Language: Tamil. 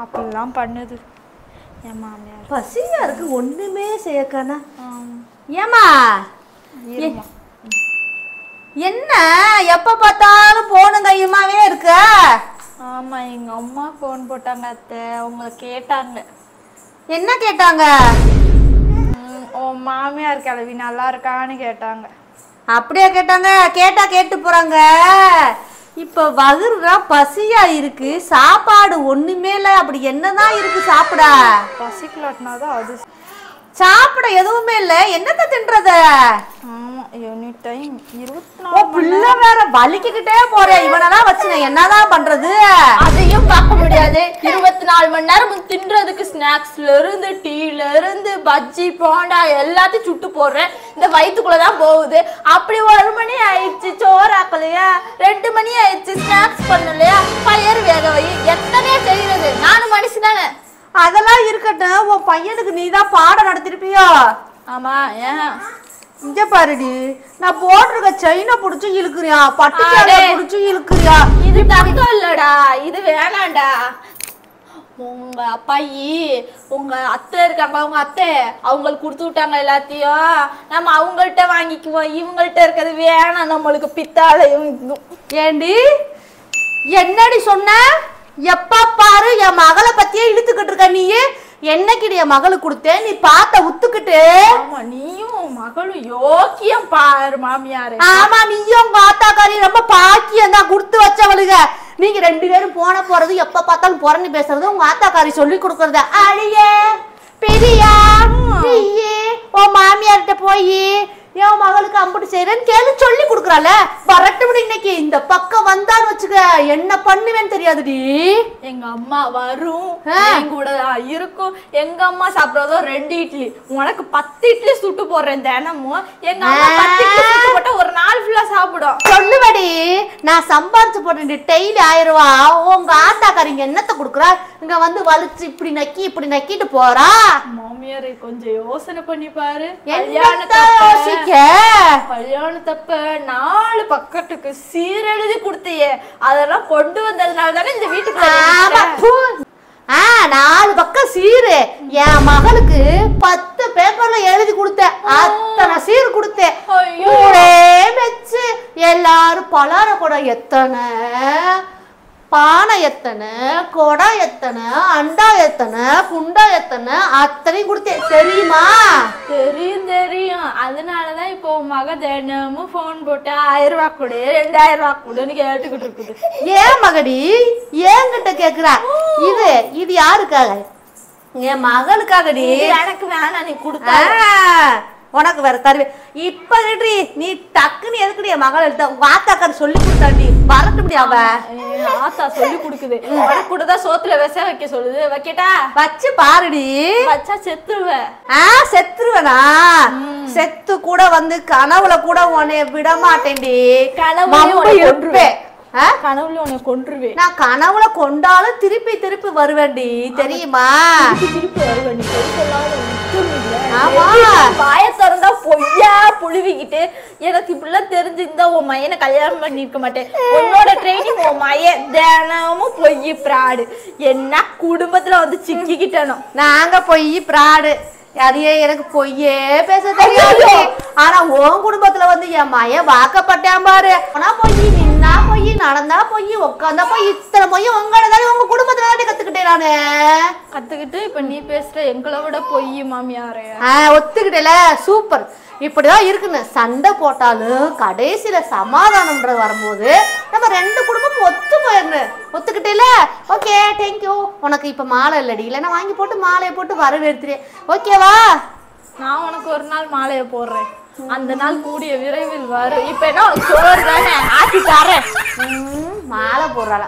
அப்படிலாம் பண்ணுது என் மாமியார். பசியா இருக்கு ஒண்ணுமே செய்யக்கானா. ஏமா என்ன எப்ப பார்த்தாலும் போனும் கையுமாவே இருக்க? ஆமா எங்க அம்மா போன் போட்டாங்க அத்தை. அவங்கள கேட்டாங்க. என்ன கேட்டாங்க? உன் மாமியார் கிளவி நல்லா இருக்கான்னு கேட்டாங்க. அப்படியே கேட்டாங்க? கேட்டா கேட்டு போறாங்க. இப்ப வகுறுதான் பசியா இருக்கு, சாப்பாடு ஒண்ணுமே இல்ல. அப்படி என்னதான் இருக்கு சாப்பிட? பசிக்கலாட்டினாதான் அது சாப்பிட எதுவுமே இல்ல. என்னத்த தின்றத? ஆமா எனி டைம் 24 பிள்ளை வேற வலிக்கிட்டே போறேன். இவனெல்லாம் வச்சு நான் என்னதான் பண்றது? அதையும் பார்க்க முடியாது. 24 மணி நேரம் தின்றதுக்கு ஸ்நாக்ஸ்ல இருந்து டீல இருந்து பஜ்ஜி போண்டா எல்லாத்தையும் சுட்டு போடுறேன். இந்த வயிற்றுக்குள்ளதான் போகுது. அப்படி 1 மணி ஆயிடுச்சு சோறு ஆக்கலையா, 2 மணி ஆயிடுச்சு ஸ்நாக்ஸ் பண்ணலையா, பயிர் வேக வை, எத்தனையா செய்யறது? நானும் மனுஷன் தானே. அதெல்லாம் இருக்கட்டும், உன் பையனுக்கு நீதான் பாடம் நடத்திருப்பியோ? ஆமா. ஏன் இங்க பாருடி, நான் போட்டிருக்க செயினை புடிச்சு இழுக்குறியா, பட்டு புடிச்சு இழுக்குறியா? இது தங்கம் இல்லடா, இது வேணாண்டா. உங்க அப்பாயி உங்க அத்தை இருக்காங்க, அவங்க அத்தை அவங்களுக்கு கொடுத்து விட்டாங்க எல்லாத்தையும். நம்ம அவங்கள்ட்ட வாங்கிக்குவோம். இவங்கள்ட்ட இருக்கிறது வேணாம் நம்மளுக்கு, பித்தாலையும் இதுவும். ஏண்டி என்னடி சொன்ன? எப்ப பாரு என் மகளை பத்தியே இழுத்துக்கிட்டு இருக்க நீ. என்னைக்கு என் மகளுக்கு கொடுத்தேன் நீ பார்த்த உத்துக்கிட்டு? ஆமா நீயும் மகளும் யோக்கியம் பாரு மாமியாரு. ஆமா நீயும் உங்க ஆத்தாக்காரி ரொம்ப பாக்கியம் தான் கொடுத்து வச்சவளுக. நீங்க 2 பேரும் போறது எப்ப பார்த்தாலும் புறணி பேசுறது உங்க ஆத்தாக்காரி சொல்லி கொடுக்கறது. அழியே பெரியா நீயே உன் மாமியார்கிட்ட போய் என் மகளுக்கு அம்புட்டு செய்யறேன்னு கேள்வி சொல்லி கொடுக்குறாள். வரட்டும் இன்னைக்கு இந்த பக்கம் வந்தான்னு வச்சுக்க என்ன பண்ணுவேன்னு தெரியாதுடி. எங்க அம்மா வரும், என் கூட இருக்கும். எங்க அம்மா சாப்பிடறதோ 2 இட்லி, உனக்கு 10 இட்லி சுட்டு போடுறேன் தினமும். எங்க அம்மா 10 இட்லி சுட்டு போட்டா ஒரு நாள் ஃபுல்லா சாப்பிடும். சொல்லுவடி, நான் சம்பாரிச்சு போட்டு டெய்லி 1000 ரூபா. உங்க ஆத்தாக்காரிங்க என்னத்த குடுக்குறா? இங்க வந்து வலிச்சு இப்படி நக்கிட்டு போறா. மாமியாரை கொஞ்சம் யோசனை பண்ணி பாரு. கல்யாணத்தப்ப 4 பக்கத்துக்கு சீரெழுதி கொடுத்தியே, அதெல்லாம் கொண்டு வந்ததுனால தானே இந்த வீட்டுக்கு 4 பக்கம் சீரு. என் மகளுக்கு 10 பேப்பர்ல எழுதி கொடுத்தேன். அத்தனை சீர் கொடுத்தேன். வச்சு எல்லாரும் பலார கூட எத்தனை, பானை எத்தனை, கொடை எத்தனை, அண்டா எத்தனை, குண்டா எத்தனை, அத்தனையும் கொடுத்தேன் தெரியுமா? தெரியும் தெரியும். அதனாலதான் இப்போ மக தினமும் போன் போட்டு 1000 ரூபா கொடு 2000 ரூபா கொடுன்னு கேட்டுக்கிட்டு இருக்குது. ஏன் மகடி ஏங்கிட்ட கேக்குறா? இது யாருக்காக? என் மகளுக்காகடி. எனக்கு வேணாம், நீ கொடுத்தா உனக்கு வேற தருவே. இப்ப நீ டக்குன்னு எதுக்குடி என் மகள் எடுத்த? உங்க ஆத்தாக்கார சொல்லி கொடுத்தாண்டி. வரட்டும்படி அவ ஆத்தா சொல்லி கொடுக்குது. உனக்கு கூடதான் சோத்துல விச வைக்க சொல்லுது. வைக்கட்டா? வச்சு பாருடி. வச்சா செத்துருவேன். செத்துருவனா? செத்து கூட வந்து கனவுல கூட உன்னை விட மாட்டேன்டி. கனவுல உன்னை கொன்றுவேன். நான் கனவுல கொண்டாலும் திருப்பி வருவேன்டி தெரியுமா? திருப்பி வருவேன். ஆமா வாய திறந்தா பொய்யா புழுவிக்கிட்டு எனக்கு இப்படிலாம் தெரிஞ்சிருந்தா உன் மையனை கல்யாணம் பண்ணிருக்க மாட்டேன். உன்னோட ட்ரைனிங் உன் மையன் தினமும் பொய் பிராடு. என்ன குடும்பத்துல வந்து சிக்கிக்கிட்டனும். நாங்க பொய் பிராடு. அதையே எனக்கு பொய்யே பேச தெரியாது. ஆனா உன் குடும்பத்துல வந்து என் மையன் வாக்கப்பட்டேன் பாரு. ஆனா பொய், நின்னா பொய், நடந்தா பொய், உட்காந்தா பொய், இத்தனை பொய் உங்களோட உங்க குடும்பத்துல தான் கத்துக்கிட்டேன் நானு. கத்துக்கிட்டு இப்ப நீ பேசுற எங்களை விட பொய் மாமியாரே. ஒத்துக்கிட்டேல, சூப்பர். இப்படிதான் இருக்குன்னு சண்டை போட்டாலும் கடைசியில சமாதானம்ன்றது வரும்போது நம்ம 2 குடும்பம் ஒத்து போயிடணும். ஒத்துக்கிட்டேல? Okay thank you. உனக்கு இப்ப மாலை இல்லடி, இல்லைன்னா வாங்கி போட்டு மாலையை போட்டு வரவேற்கிறேன். ஓகேவா? நான் உனக்கு ஒரு நாள் மாலையை போடுறேன். அந்த நாள் கூடிய விரைவில் வரும். இப்ப என்ன உனக்கு சோறு தானே ஆக்கி தரேன். மாலை போடுறாளா?